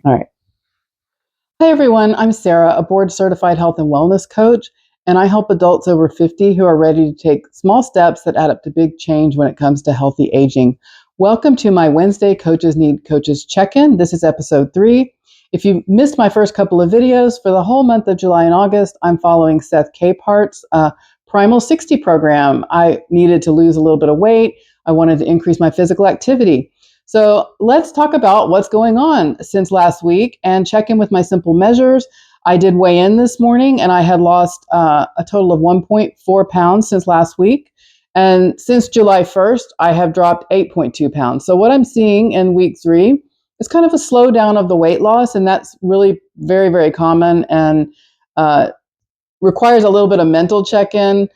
All right. Hi, everyone. I'm Sarah, a board certified health and wellness coach, and I help adults over 50 who are ready to take small steps that add up to big change when it comes to healthy aging. Welcome to my Wednesday Coaches Need Coaches check-in. This is episode 3. If you missed my first couple of videos, for the whole month of July and August, I'm following Seth Capehart's Primal 60 program. I needed to lose a little bit of weight. I wanted to increase my physical activity. So let's talk about what's going on since last week and check in with my simple measures. I did weigh in this morning and I had lost a total of 1.4 pounds since last week. And since July 1st, I have dropped 8.2 pounds. So what I'm seeing in week 3 is kind of a slowdown of the weight loss. And that's really very, very common and requires a little bit of mental check-in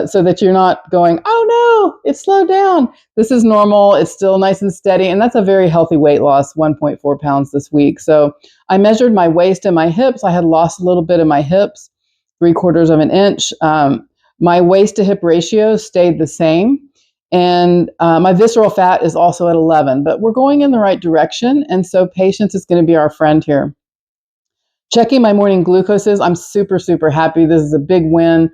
so that you're not going, oh no, it slowed down. This is normal. It's still nice and steady. And that's a very healthy weight loss, 1.4 pounds this week. So I measured my waist and my hips. I had lost a little bit of my hips, 3/4 of an inch. My waist to hip ratio stayed the same. And my visceral fat is also at 11, but we're going in the right direction. And so patience is going to be our friend here. Checking my morning glucoses, I'm super, super happy. This is a big win.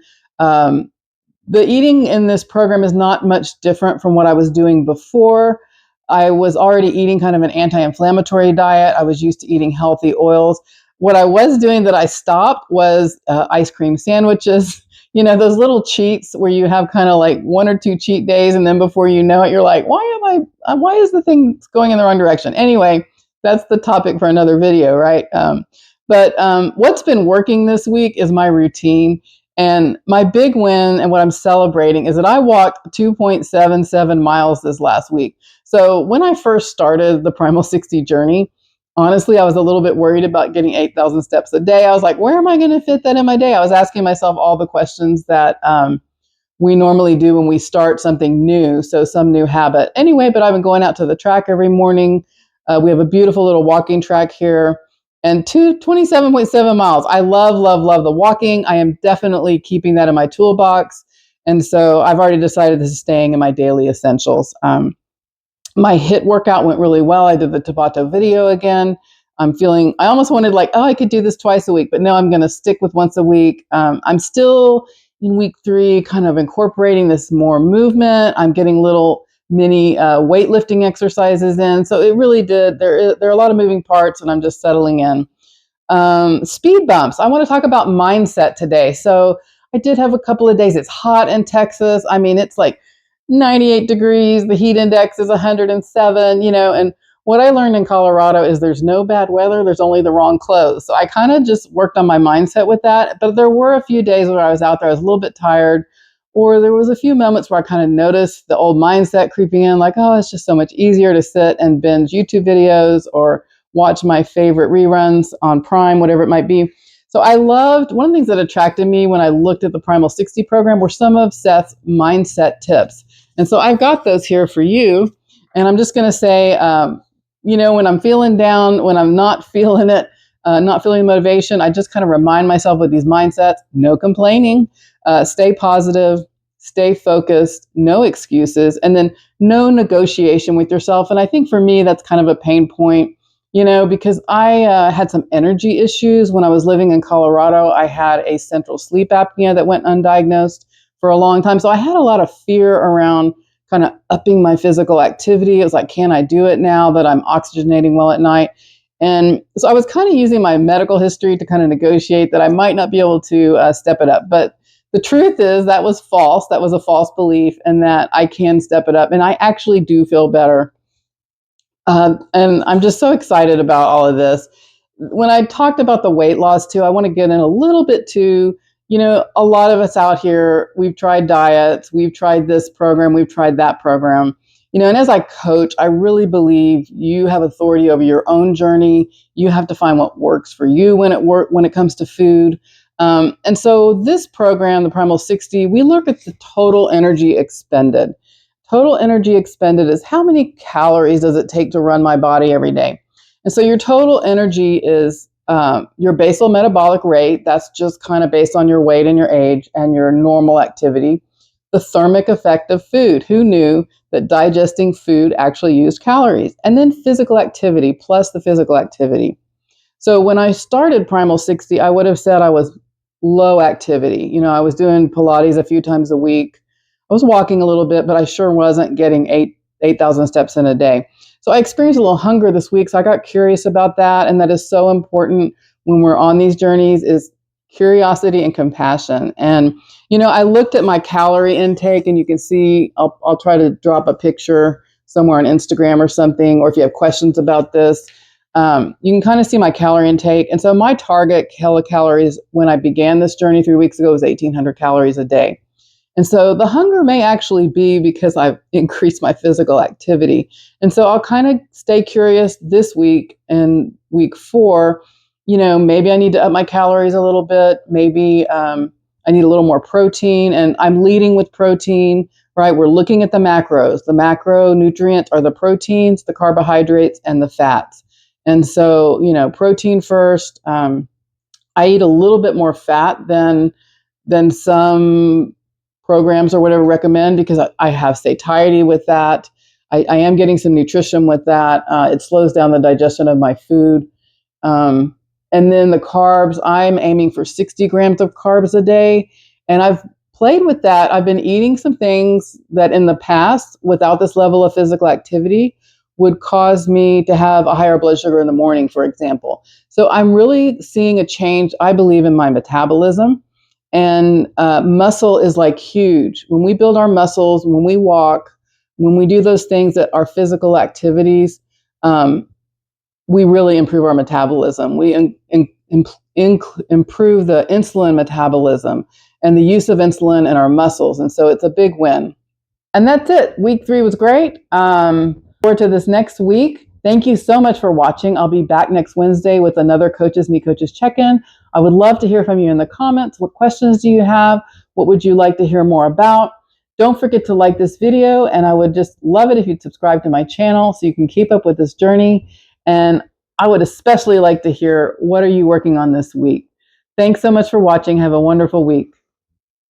The eating in this program is not much different from what I was doing before. I was already eating kind of an anti-inflammatory diet. I was used to eating healthy oils. What I was doing that I stopped was ice cream sandwiches. You know, those little cheats where you have kind of like 1 or 2 cheat days, and then before you know it, you're like, why is the thing going in the wrong direction? Anyway, that's the topic for another video, right? But what's been working this week is my routine. And my big win and what I'm celebrating is that I walked 2.77 miles this last week. So when I first started the Primal 60 journey, honestly, I was a little bit worried about getting 8,000 steps a day. I was like, where am I going to fit that in my day? I was asking myself all the questions that we normally do when we start something new. So some new habit. Anyway, but I've been going out to the track every morning. We have a beautiful little walking track here. And 27.7 miles. I love, love, love the walking. I am definitely keeping that in my toolbox. And so I've already decided this is staying in my daily essentials. My HIIT workout went really well. I did the Tabata video again. I almost wanted I could do this twice a week, but no, I'm going to stick with once a week. I'm still in week 3, kind of incorporating this more movement. I'm getting little mini weightlifting exercises in. So it really did. There are a lot of moving parts, and I'm just settling in. Speed bumps. I want to talk about mindset today. So I did have a couple of days. It's hot in Texas. I mean, it's like 98 degrees. The heat index is 107, and what I learned in Colorado is there's no bad weather. There's only the wrong clothes. So I kind of just worked on my mindset with that. But there were a few days where I was out there. I was a little bit tired. Or there was a few moments where I kind of noticed the old mindset creeping in, like, oh, it's just so much easier to sit and binge YouTube videos or watch my favorite reruns on Prime, whatever it might be. So one of the things that attracted me when I looked at the Primal 60 program were some of Seth's mindset tips. And so I've got those here for you. And I'm just going to say, when I'm feeling down, when I'm not feeling it, not feeling motivation, I just kind of remind myself with these mindsets, no complaining. Stay positive, stay focused, no excuses, and then no negotiation with yourself. And I think for me, that's kind of a pain point, because I had some energy issues when I was living in Colorado. I had a central sleep apnea that went undiagnosed for a long time. So I had a lot of fear around kind of upping my physical activity. It was like, can I do it now that I'm oxygenating well at night? And so I was kind of using my medical history to kind of negotiate that I might not be able to step it up. But the truth is that was false. That was a false belief, and that I can step it up. And I actually do feel better. And I'm just so excited about all of this. When I talked about the weight loss too, I want to get in a little bit to, a lot of us out here, we've tried diets, we've tried this program, we've tried that program. And as I coach, I really believe you have authority over your own journey. You have to find what works for you when it comes to food. And so this program, the Primal 60, we look at the total energy expended. Total energy expended is how many calories does it take to run my body every day? And so your total energy is your basal metabolic rate. That's just kind of based on your weight and your age and your normal activity. The thermic effect of food. Who knew that digesting food actually used calories? And then physical activity plus the physical activity. So when I started Primal 60, I would have said I was low activity. I was doing Pilates a few times a week. I was walking a little bit, but I sure wasn't getting 8,000 steps in a day. So I experienced a little hunger this week. So I got curious about that. And that is so important when we're on these journeys, is curiosity and compassion. And, I looked at my calorie intake, and you can see, I'll try to drop a picture somewhere on Instagram or something, or if you have questions about this, you can kind of see my calorie intake. And so my target kilocalories when I began this journey 3 weeks ago was 1,800 calories a day. And so the hunger may actually be because I've increased my physical activity. And so I'll kind of stay curious this week and week 4. Maybe I need to up my calories a little bit. Maybe I need a little more protein. And I'm leading with protein, right? We're looking at the macros. The macronutrients are the proteins, the carbohydrates, and the fats. And so, protein first. I eat a little bit more fat than some programs or whatever recommend, because I have satiety with that. I am getting some nutrition with that. It slows down the digestion of my food. And then the carbs, I'm aiming for 60 grams of carbs a day. And I've played with that. I've been eating some things that in the past, without this level of physical activity, would cause me to have a higher blood sugar in the morning, for example. So I'm really seeing a change, I believe, in my metabolism. And muscle is like huge. When we build our muscles, when we walk, when we do those things that are physical activities, we really improve our metabolism. We improve the insulin metabolism and the use of insulin in our muscles. And so it's a big win. And that's it. Week 3 was great. Forward to this next week. Thank you so much for watching. I'll be back next Wednesday with another Coaches Meet Coaches check-in. I would love to hear from you in the comments. What questions do you have? What would you like to hear more about? Don't forget to like this video, and I would just love it if you'd subscribe to my channel so you can keep up with this journey. And I would especially like to hear, what are you working on this week? Thanks so much for watching. Have a wonderful week.